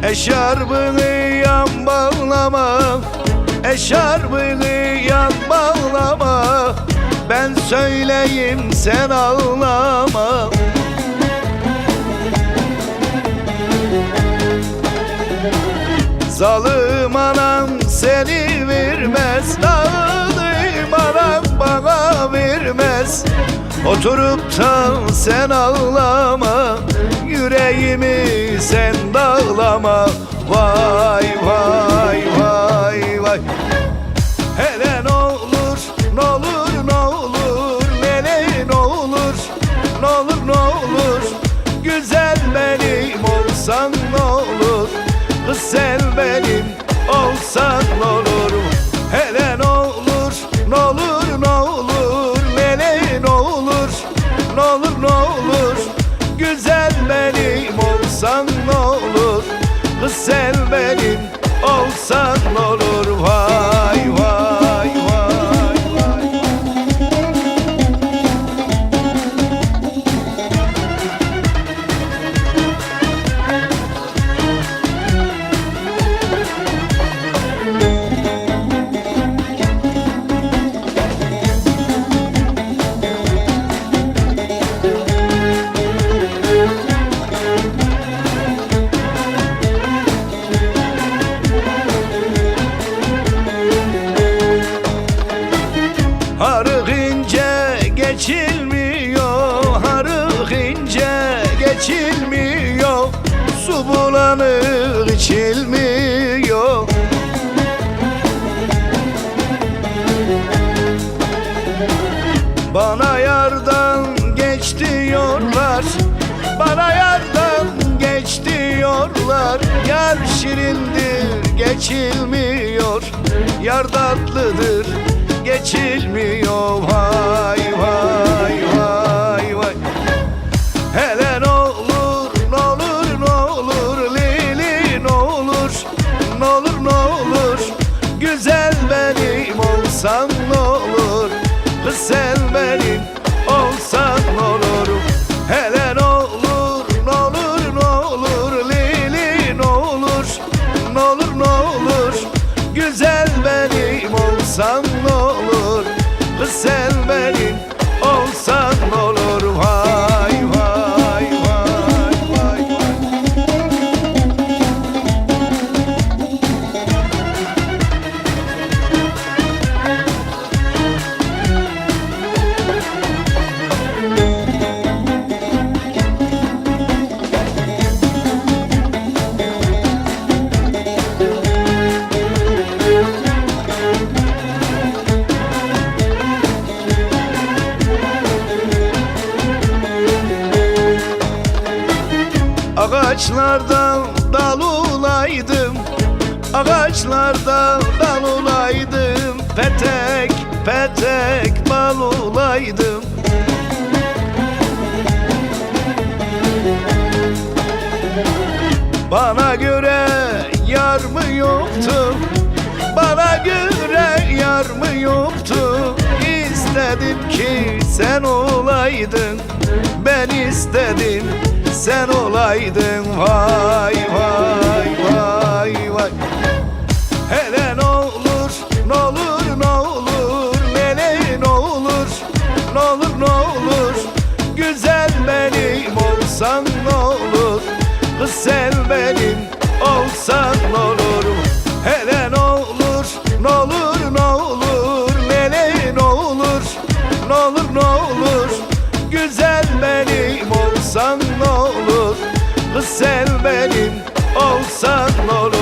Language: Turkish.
Eşarbını yan bağlama, eşarbını yan bağlama. Ben söyleyeyim sen ağlama. Zalim anam seni vermez, zalim anam bana vermez. Oturup da sen ağlama, yüreğimi sen dağlama. Vay vay vay vay. Hele n'olur, n'olur, n'olur, hele n'olur, n'olur, n'olur. Güzel benim olsan n'olur, kız sen benim olsan n'olur. Hele n'olur, n'olur, n'olur, hele n'olur, n'olur, n'olur. Güzel benim olsan n'olur, kız sen benim olsan n'olur. Vay vay vay vay. Harık ince geçilmiyor, harık ince geçilmiyor. Su bulanık içilmiyor. Bana yardan geç diyorlar, bana yardan geç diyorlar. Yar şirindir geçilmiyor, yar tatlıdır geçilmiyor. Vay vay vay vay. Hele n'olur, n'olur, n'olur, lili n'olur, n'olur, n'olur. Güzel benim olsan n'olur, kız sen benim olsan n'olur. Hele n'olur, n'olur, n'olur, lili n'olur, n'olur, n'olur. Güzel benim olsan n'olur, kız sen benim olsan n'olur. Vay vay vay vay vay. Ağaçlardan dal olaydım, ağaçlardan dal olaydım. Petek petek bal olaydım. Bana göre yar mı yoktu, bana göre yar mı yoktu. İstedim ki sen olaydın, ben istedim sen olaydın. Vay vay vay vay. Hele n'olur, n'olur, n'olur, hele n'olur, n'olur, n'olur. Güzel benim olsan n'olur, kız sen benim olsan n'olur. Hele n'olur, n'olur, n'olur, hele n'olur, n'olur, n'olur. Güzel benim olsan n'olur, kız sen benim olsan n'olur.